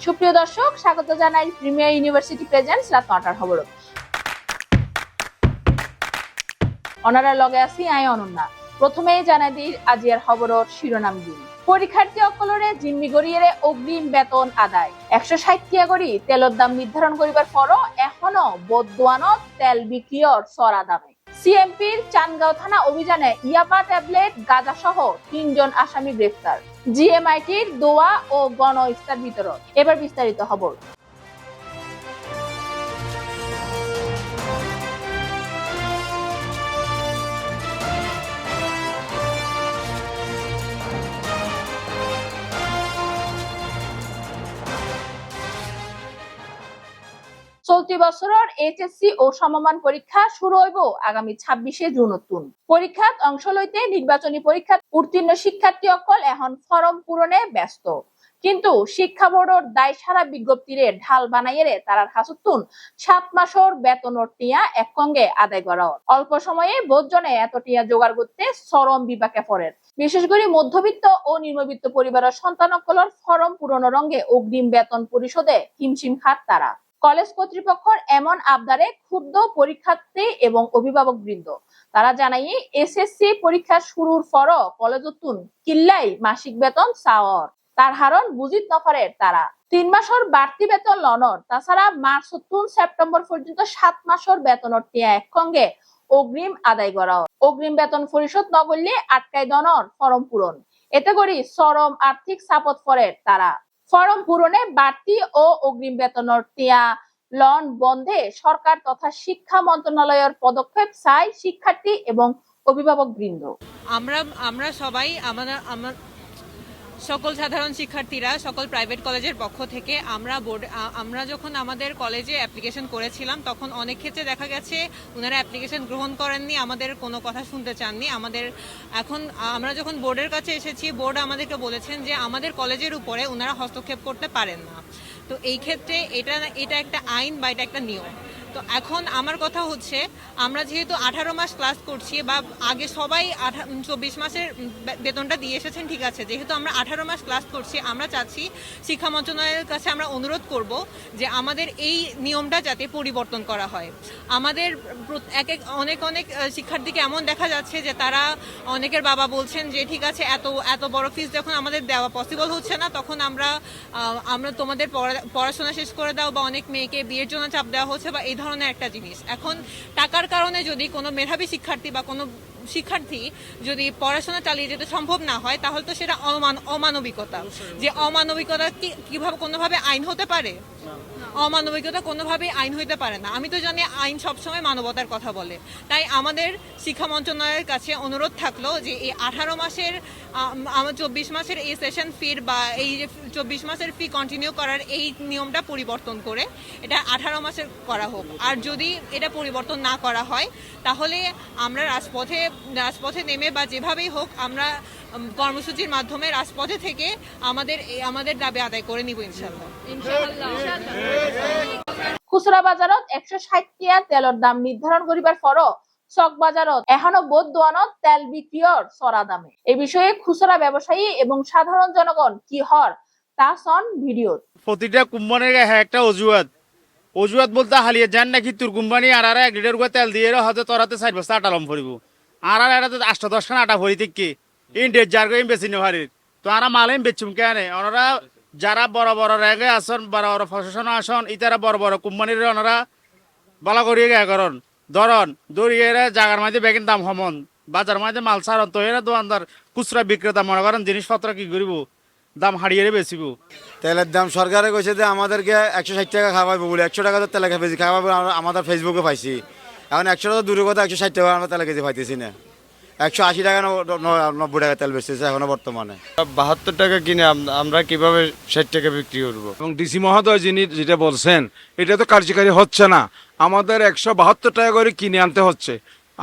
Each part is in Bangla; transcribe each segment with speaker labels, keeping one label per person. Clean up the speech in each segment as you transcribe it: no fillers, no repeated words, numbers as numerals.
Speaker 1: সুপ্রিয় দর্শক, স্বাগত জানাই প্রিমিয়ার ইউনিভার্সিটি প্রেজেন্টস রাত 9টার খবর। অনারার লগে আছি আই অনন্যা। প্রথমেই জানাই দিই আজিয়ার খবরের শিরোনাম দিন। পরীক্ষার্থী অকলরে জিম্মি গড়িয়ে অগ্রিম বেতন আদায়। 160 টাকা করি তেলের দাম নির্ধারণ করিবার পরও এখনো বদদোয়ানত তেল বিক্রিয়র চড়া দামে। সিএমপির চানগাঁও থানা অভিযানে ইয়াবা ট্যাবলেট গাঁজা সহ 3 জন আসামি গ্রেফতার। জিএমআইটির দোয়া ও গণ ইফতার বিতরণ। এবার বিস্তারিত খবর। চলতি বছরের এইচএসসি ও সমমান পরীক্ষা শুরু হইব আগামী 26শে জুন। পরীক্ষাত অংশ লইতে নির্বাচনী পরীক্ষা উত্তীর্ণ শিক্ষার্থী অকল এখন ফরম পূরণে ব্যস্ত। কিন্তু শিক্ষা বোর্ডের দায় সারা বিজ্ঞপ্তিরে ঢাল বানাইয়ে তারার হাসুতুন 7 মাসের বেতনের টিয়া একসঙ্গে আদায় করা। অল্প সময়ে বোধজনে এত টিয়া জোগাড় করতে চরম বিপাকে পড়েন। বিশেষ করে মধ্যবিত্ত ও নিম্নবিত্ত পরিবারের সন্তানকলর ফরম পূরণের রঙে অগ্রিম বেতন পরিশোধে হিমশিম খাত তারা। কলেজ কর্তৃপক্ষের এমন আবদারে ক্ষুব্ধ পরীক্ষার্থী এবং অভিভাবক বৃন্দ। তারা জানাই এসএসসি পরীক্ষা শুরুর পরও কলেজতুন কিল্লাই মাসিক বেতন চাওয়ার তার হারণ বুঝিত নফারের তারা 3 মাসের বাড়তি বেতন লনর। তাছাড়া মার্চ তুন সেপ্টেম্বর পর্যন্ত 7 মাসের বেতনের টিয়া একসঙ্গে অগ্রিম আদায় করা। অগ্রিম বেতন পরিশোধ ন করলে আটকায় দনর ফরম পূরণ। এতে করি চরম আর্থিক চাপত পড়ে তারা। ফরম পূরণে বাড়তি ও অগ্রিম বেতনের টিয়া লন বন্ধে সরকার তথা শিক্ষা মন্ত্রণালয়ের পদক্ষেপ চাই শিক্ষার্থী এবং অভিভাবক বৃন্দ।
Speaker 2: আমরা সবাই আমার সকল সাধারণ শিক্ষার্থীরা সকল প্রাইভেট কলেজের পক্ষ থেকে আমরা যখন আমাদের কলেজে অ্যাপ্লিকেশন করেছিলাম তখন অনেক ক্ষেত্রে দেখা গেছে ওনারা অ্যাপ্লিকেশন গ্রহণ করেননি, আমাদের কোনো কথা শুনতে চাননি। এখন আমরা যখন বোর্ডের কাছে এসেছি, বোর্ড আমাদেরকে বলেছেন যে আমাদের কলেজের উপরে ওনারা হস্তক্ষেপ করতে পারেন না। তো এই ক্ষেত্রে এটা একটা আইন বা এটা একটা নিয়ম। তো এখন আমার কথা হচ্ছে, আমরা যেহেতু 18 মাস ক্লাস করছি বা আগে সবাই 24 মাসের বেতনটা দিয়ে এসেছেন, ঠিক আছে, যেহেতু আমরা 18 মাস ক্লাস করছি, আমরা চাচ্ছি শিক্ষা মন্ত্রণালয়ের কাছে আমরা অনুরোধ করব যে আমাদের এই নিয়মটা যাতে পরিবর্তন করা হয়। আমাদের অনেক শিক্ষার্থীকে এমন দেখা যাচ্ছে যে তারা অনেকের বাবা বলছেন যে ঠিক আছে, এত বড় ফিস যখন আমাদের দেওয়া পসিবল হচ্ছে না, তখন আমরা তোমাদের পড়াশোনা শেষ করে দাও, বা অনেক মেয়েকে বিয়ের জন্য চাপ দেওয়া হচ্ছে বা এই ধরনের একটা জিনিস। এখন টাকার কারণে যদি কোনো মেধাবী শিক্ষার্থী বা কোনো শিক্ষার্থী যদি পড়াশোনা চালিয়ে যেতে সম্ভব না হয়, তাহলে তো সেটা অমানবিকতা। যে অমানবিকতা কিভাবে কোনোভাবে আইন হতে পারে? অমানবিকতা কোনোভাবে আইন হইতে পারে না। আমি তো জানি আইন সবসময় মানবতার কথা বলে। তাই আমাদের শিক্ষা মন্ত্রণালয়ের কাছে অনুরোধ থাকলো যে এই 18 মাসের 24 মাসের এই সেশন ফির বা এই 24 মাসের ফি কন্টিনিউ করার এই নিয়মটা পরিবর্তন করে এটা 18 মাসের করা হোক। আর যদি এটা পরিবর্তন না করা হয়, তাহলে আমরা রাজপথে নেমে বা যেভাবেই হোক আমরা কর্মসূচির মাধ্যমে রাজপথে থেকে আমাদের দাবি আদায় করে নিব ইনশাআল্লাহ।
Speaker 1: খুচরা বাজারত 160 টাকা তেলের দাম নির্ধারণ করিবার পরও চক বাজারত এখনো বদদোয়ানত তেল বিক্রিয়র চড়া দামে। এই বিষয়ে খুচরা ব্যবসায়ী এবং সাধারণ জনগণ কি হর তা সন ভিডিও।
Speaker 3: প্রতিটা কোম্পানির একটা অজুহাত বলতে হালিয়ে যান নাকি তোর কোম্পানি আর 1 লিটার করে তেল দিয়ে হয়তো তোরাতে 4 বস্তা আটা লম পড়ব, আর এটা 8-10 খান আটা ভরি থেকে ইন্ডিয়ার জার করে বেশি নেওয়ারির। তো আমরা মালেম বেচুম কেন? ওনারা যারা বড় বড় র্যাগে আসন, বড় বড় প্রশাসন আসন, ইতারা বড় বড় কোম্পানির ওনারা বালা করিয়ে গে করেন দৌড়িয়ে জাগার মাঝে বেগের দাম সমন, বাজার মাঝে মাল সারন, তো এরা দোকানদার খুচরা বিক্রেতা মনে করেন জিনিসপত্র কি করিব, দাম হারিয়ে বেচিব।
Speaker 4: তেলের দাম সরকারে কইছে যে আমাদেরকে 160 টাকা খাওয়াইবো বলে, 100 টাকা তো তেল কেজি খাওয়াবো। আমাদের ফেসবুকে পাইছি, এখন 100 টাকা দূরের কথা 160 টাকা আমরা তেল কেজি পাইতেছি না। 180 টাকা 90 টাকা তেল বেচতেছে এখনো বর্তমানে।
Speaker 5: 72 টাকা কিনে আমরা কিভাবে 60 টাকা বিক্রি করবো?
Speaker 6: এবং ডিসি মহোদয় যিনি যেটা বলছেন এটা তো কার্যকারী হচ্ছে না। আমাদের 172 টাকা করে কিনে আনতে হচ্ছে।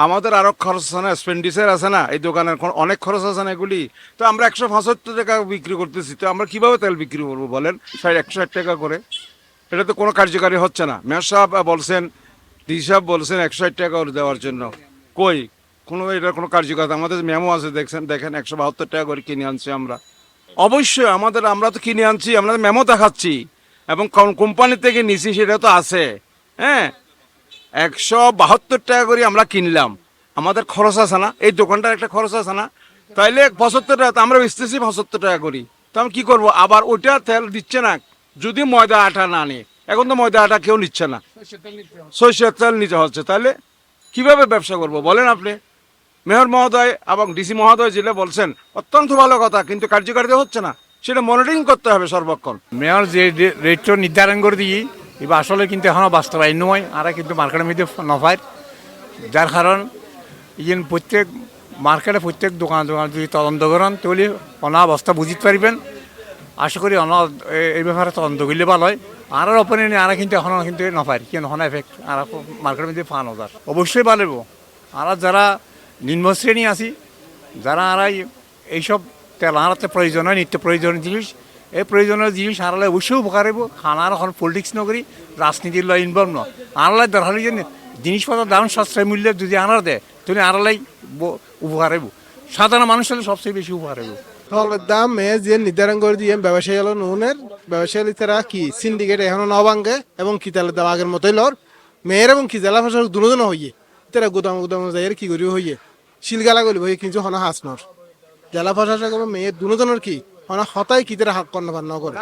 Speaker 6: আমাদের আরো খরচ আছে না, এক্সপেন্ডিচার আছে না, এই দোকানের অনেক খরচ আছে না এগুলি। তো আমরা 175 টাকা বিক্রি করতেছি, তো আমরা কিভাবে তেল বিক্রি করবো বলেন 160 টাকা করে? এটা তো কোনো কার্যকারী হচ্ছে না। মেয়র সাহেব বলছেন, ডিসি সাহেব বলছেন 160 টাকা করে দেওয়ার জন্য, কই কোনো এটার কোনো কার্যকারিতা? আমাদের মেমো আছে, দেখেন 172 টাকা করে কিনে আনছি আমরা। অবশ্যই আমরা তো কিনে আনছি, আমরা মেমো দেখাচ্ছি এবং কোন কোম্পানি থেকে নিছি সেটা তো আছে। হ্যাঁ, 172 টাকা করে আমরা কিনলাম, আমাদের খরচ আছে না, এই দোকানটার একটা খরচ আছে না, তাইলে 75 টাকা তো আমরা বেচতেছি 75 টাকা করি, তো আমি কি করবো? আবার ওইটা তেল দিচ্ছে না, যদি ময়দা আটা না নিয়ে, এখন তো ময়দা আটা কেউ নিচ্ছে না, সরষের তেল নিতে হচ্ছে, তাহলে কিভাবে ব্যবসা করব বলেন আপনি? মেয়র মহোদয় এবং ডিসি মহোদয় যেটা বলছেন অত্যন্ত ভালো কথা, কিন্তু কার্যকারিতা হচ্ছে না, সেটা মনিটরিং করতে হবে সর্বক্ষণ।
Speaker 7: মেয়র যে রেটটা নির্ধারণ করে দিই এবার আসলে কিন্তু এখনও বাস্তবায়ন নয়, আর কিন্তু মার্কেটের মধ্যে নফায়, যার কারণ ইয়েন প্রত্যেক মার্কেটে প্রত্যেক দোকান যদি তদন্ত করেন তাহলে অনা অবস্থা বুঝতে পারবেন। আশা করি এই ব্যাপারে তদন্ত করলে ভালো হয়। আর অপরিণে আর কিন্তু এখনও কিন্তু নফায় কেন হন এফেক্ট আর মার্কেটের মধ্যে ফান হাজার অবশ্যই ভালো। আর যারা নিম্ন শ্রেণী আছি, যারা আর এইসব তেল আনাতে প্রয়োজন হয়, নিত্য প্রয়োজনীয় জিনিস, এই প্রয়োজনীয় জিনিস আনালে অবশ্যই উপকার হইব। খানার এখন পলিটিক্স নকরি, রাজনীতির ল ইনভলভ নয়, আনালে দরকার হলে জিনিসপত্রের দাম সাশ্রয় মূল্যে যদি আনার দেয় তাহলে আনালাই উপকার হইব, সাধারণ মানুষ হলে সবচেয়ে বেশি উপকার হইব।
Speaker 8: ফলের দাম যে নির্ধারণ করে দিয়ে ব্যবসায়ী হলো নুনের ব্যবসায়ী তারা কি সিন্ডিকেট এখনো ন ভাঙ্গে এবং কি তেলের দাম আগের মতোই লর মেয়ের এবং কি জেলা প্রশাসক দুজন হইয়ে তারা গুদাম যাই কি করি হইয়ে শিলগালা করি হইয়ে কিন্তু হনা হাস নর জেলা প্রশাসক এবং মেয়ের দুজনের কি হনা হতাই কি তারা হাক কর্ণ ন করে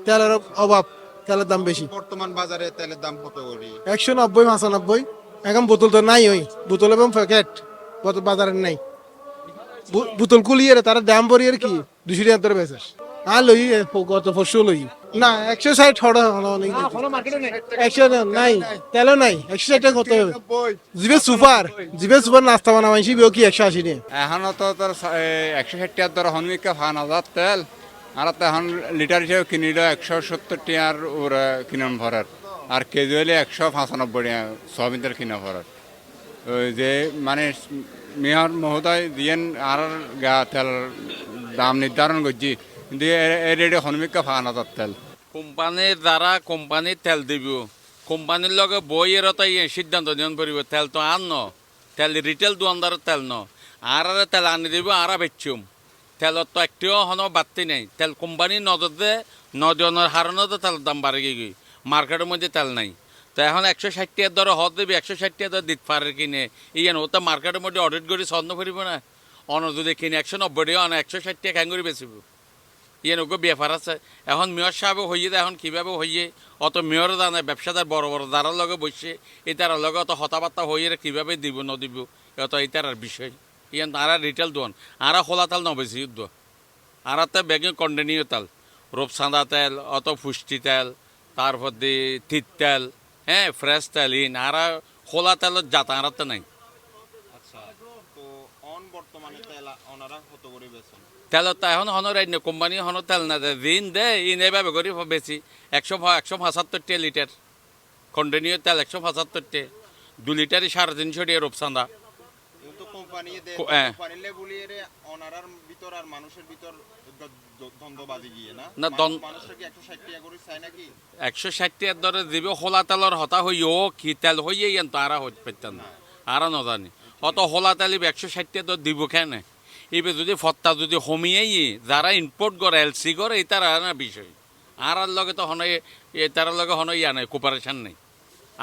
Speaker 8: তেলের অভাব, তেলের দাম বেশি।
Speaker 9: বর্তমান বাজারে তেলের দাম কত করে?
Speaker 8: 190 95। এখন বোতল তো নাই, ওই বোতল এবং প্যাকেট বাজারে নাই। বোতল কুলিয়ে তারা দাম পরিয়ে কি 200 টাকা ধরে বেচে আর লই গত পরশু লই না 160 হড়া হলো 100 নাই তেল নাই 160 টাকা কত জিবে সুপার নাস্তা বানা মাইছি বিও কি 180 টাকা
Speaker 9: এখনো তো তোর 160 টাকার দর হনমিকা 5000 তেল আর তো এখন লিটার হিসেবে কিনিল 170 টাকার ওর কিনন ভরার আর কেজি হলে 195 টাকা সয়াবিন তেল কিনা ভরার। ওই যে মানে মেয়র মহোদয় দিয়েন আর গা তেল দাম নির্ধারণ করছি, কিন্তু এই রেটে হনমিকা 5000 তেল।
Speaker 10: কোম্পানির দ্বারা কোম্পানির তেল দিব, কোম্পানির লগে বইয়ের তাই সিদ্ধান্ত নিয়ন পড়ব, তেল তো আর ন তেল রিটেল দোকানদারের তেল ন আর তেল আনি দিব আর বেচুম, তেলত তো একটিও হন বাড়তি নেই, তেল কোম্পানির নজর দে নজনের হারণে তো তেলের দাম বাড়ে গিয়ে মার্কেটের মধ্যে তেল নাই। তো এখন 160 টাকার দরে হত দেবে, 160 টাকা দর দিতে পারে কিনে ইয়েন ও তো মার্কেটের মধ্যে অডিট করে ছন্দ করিব না, অন যদি কিনে 190 টাকা অন 160 টাকা খাই করে বেচিব, ইয়েন ওকে ব্যাপার আছে। এখন মেয়র সাহেব হইয়ে এখন কীভাবে হইয়ে অত মেয়র জানে ব্যবসাদার বড় বড় দ্বারার লগে বসে এই তারার লগে অত হতাবার্তা হইয়ে কীভাবে দিব নদিব অত এই তারার বিষয়। ইয়ান তারা রিটেল দোন আর খোলা তাল নবেছি যুদ্ধ আর তো বেগে কন্টিনিউ তেল, রূপসান্দা তেল, অত পুষ্টি তেল, তারপর দিয়ে তিত তেল, হ্যাঁ ফ্রেশ তেল ইন আর খোলা তেলের জাত আর নাই।
Speaker 9: আচ্ছা, তো অন বর্তমানে তেল ওনারা কত করে বেচেন?
Speaker 10: তেলত তো এখন হন রাইন কোম্পানি হন তেল না দেয়, দিন দেয় ইন এভাবে করি বেশি 175 টাকা লিটার কন্টিনিউ তেল 175 টাকা, 2 লিটারই 350 টাকা রূপসান্দা।
Speaker 9: কিন্তু কোম্পানি কোম্পানিলে বলিয়ে ওনারার ভিতর আর মানুষের ভিতর দ্বন্দ্ববাজি গিয়ে না মানুষটা কি 160 টাকা করে চায় নাকি?
Speaker 10: 160 টাকার দরে দিবে হোলা তেলের হতা হইও কি তেল হইয়ে ইয়ান তো আরা হইতে পারতেন না, আরা ন জানি অত হোলা তেল 160 টাকা দর দিব কেন? এবার যদি ফত্তা যদি হমিয়েই যারা ইম্পোর্ট করে এলসি করে এই তার না বিষয় আর লগে তো হন তার লগে হন ইয়া নাই কোপারেশন নেই।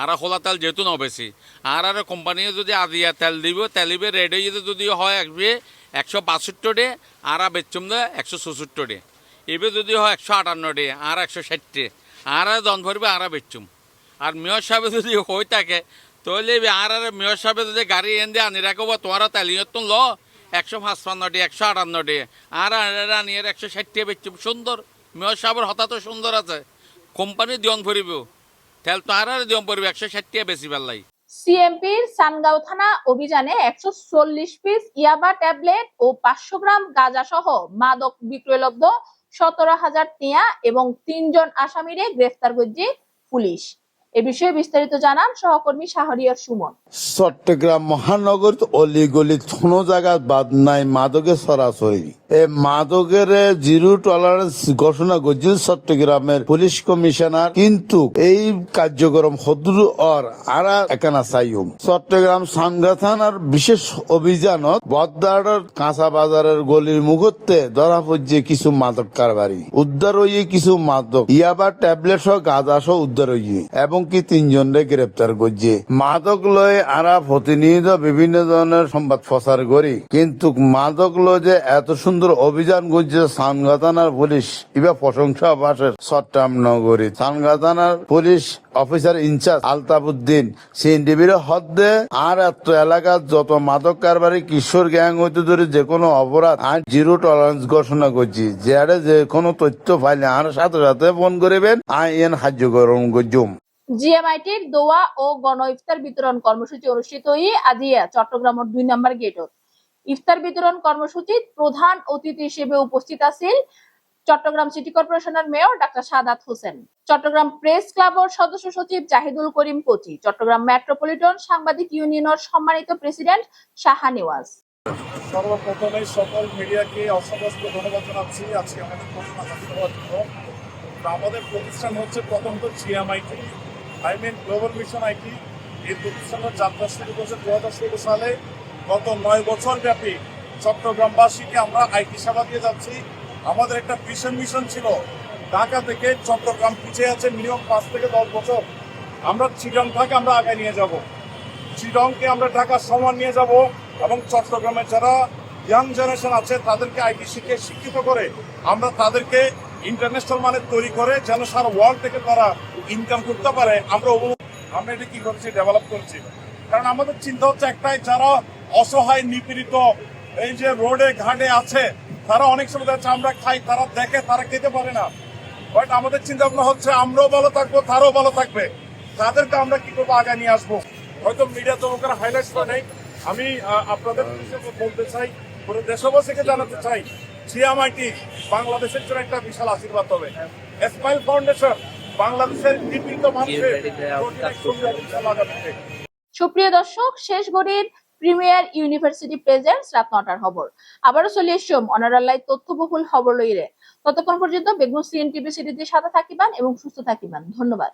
Speaker 10: আর খোলা তেল যেহেতু ন বেশি আর কোম্পানি যদি আজিয়া তেল দিব তেলিবে রেডি যদি হয় আসবে 162 টাকা আর বেচুম দে 164 টাকা, এবার যদি হয় 158 টাকা আর 160 টাকা আর দন ভরবে আর বেচুম। আর মেয়র সাহেব যদি হয়ে থাকে তাহলে আর মেয়র সাহেব যদি গাড়ি এনে দিয়ে আনি রাখবো তোমার তেলিয়ত তো ল 155 টাকা 158 টাকা আর আনিয়ে 160 টাকা বেচুম, সুন্দর। মেয়র সাহেবের হতা তো সুন্দর আছে, কোম্পানি দিয়ন ভরিব তেল তো আর দিয়ন পড়বে 160 টাকা বেশি পাল্লাই।
Speaker 1: সিএমপির সানগাঁও থানা অভিযানে 140 পিস ইয়াবা ট্যাবলেট ও 500 গ্রাম গাঁজা সহ মাদক বিক্রয়লব্ধ 17,000 টিয়া এবং 3 জন আসামিরে গ্রেফতার করেছে পুলিশ। এ বিষয়ে বিস্তারিত জানান সহকর্মী শাহরিয়ার সুমন।
Speaker 11: চট্টগ্রাম মহানগর অলিগলি কোনো জায়গা বাদ নাই মাদকের সরাসরি এই মাদকের জিরো টলারেন্স ঘোষণা করছেন চট্টগ্রামের পুলিশ কমিশনার, কিন্তু এই কার্যক্রম হদুর or Ara Ekana chime Chittagong সাংগা থানার বিশেষ অভিযানত বদ্দারের কাঁচা বাজারের গলির মুহূর্তে ধরা পড়ছে কিছু মাদক কারবারি, উদ্ধার হইয়ে কিছু মাদক ইয়াবা ট্যাবলেট সহ গাঁজা সহ উদ্ধার হইয়ে এবং কি 3 জনকে গ্রেপ্তার করছে। মাদক লয়ে আরা প্রতিনিয়ত বিভিন্ন ধরনের সংবাদ প্রচার করি, কিন্তু মাদক লয়ে যে এত সুন্দর অভিযান করছে সানগা থানার পুলিশ ইবা প্রশংসা বাসের চট্টগ্রাম নগরী সানগা থানার পুলিশ অফিসার ইনচার্জ আলতাফউদ্দিন সিএনডিবির হদ্দে আর এত এলাকার যত মাদক কারবারি কিশোর গ্যাং হইতে ধরে যে কোনো অপরাধ আর জিরো টলারেন্স ঘোষণা করছি, যারা যে কোনো তথ্য পাইলে আর সাথে সাথে ফোন করিবেন আইন সাহায্য করুন গজুম।
Speaker 1: জিএমআইটির দোয়া ও গণ ইফতার বিতরণ কর্মসূচি অনুষ্ঠিত আজিয়া চট্টগ্রামের 2 নম্বর গেটত। ইফতার বিতরণ কর্মসূচিত প্রধান অতিথি হিসেবে উপস্থিত আছেন চট্টগ্রাম সিটি কর্পোরেশনের mayor doctor Sadat Hossain, Chattogram press ক্লাবের সদস্য সচিব জাহিদুল করিম কোচি, চট্টগ্রাম মেট্রোপলিটন সাংবাদিক ইউনিয়নের সম্মানিত প্রেসিডেন্ট শাহা নেওয়াজ।
Speaker 12: সর্বপ্রথমে সকল মিডিয়াকে অসংখ্য ধন্যবাদ জানাচ্ছি আজকে আমাদের প্রশ্ন দেওয়ার জন্য। আমাদের প্রতিষ্ঠান হচ্ছে প্রথমত জিএমআইটি, গ্লোবাল মিশন আইটি। এই প্রতিষ্ঠানের যাত্রা শুরু করেছে 2016 সালে। গত 9 বছর ব্যাপী চট্টগ্রামবাসীকে আমরা আইটি সেবা দিয়ে যাচ্ছি। আমাদের একটা মিশন ছিল ঢাকা থেকে চট্টগ্রাম পিছিয়ে আছে মিনিমাম 5 থেকে 10 বছর। আমরা চিটংটাকে আমরা আগে নিয়ে যাব, চিটংকে আমরা ঢাকার সমান নিয়ে যাব এবং চট্টগ্রামের যারা ইয়াং জেনারেশন আছে তাদেরকে আইটি শিখে শিক্ষিত করে আমরা তাদেরকে ইন্টারন্যাশনাল মানে তৈরি করে যেন সারা ওয়ার্ল্ড থেকে তারা ইনকাম করতে পারে। আমরা এটা কি করছি, ডেভেলপ করছি। কারণ আমাদের চিন্তা হচ্ছে একটাই, যারা অসহায় নিপীড়িত এই যে রোডে ঘাটে আছে তারা অনেক সময় যাচ্ছে আমরা খাই, তারা দেখে তারা খেতে পারে না। বাট আমাদের চিন্তা ভাবনা হচ্ছে আমরাও ভালো থাকবো, তারাও ভালো থাকবে, তাদেরকে আমরা কি করবো আগে নিয়ে আসবো। হয়তো মিডিয়া তোমাকে হাইলাইট করে নেই, আমি আপনাদের বলতে চাই, পুরো দেশবাসীকে জানাতে চাই জিএমআইটি বাংলাদেশের জন্য একটা বিশাল আশীর্বাদ হবে। স্মাইল ফাউন্ডেশন বাংলাদেশের নিপীড়িত মানুষের।
Speaker 1: সুপ্রিয় দর্শক, শেষ ঘড়ির প্রিমিয়ার ইউনিভার্সিটি প্রেজেন্টস রাত 9টার খবর আবারও চলে এসম অনারাল্লাই তথ্যবহুল খবর লইরে। ততক্ষণ পর্যন্ত বেগম সিএন টিভি সিরিজের সাথে থাকিবেন এবং সুস্থ থাকিবেন। ধন্যবাদ।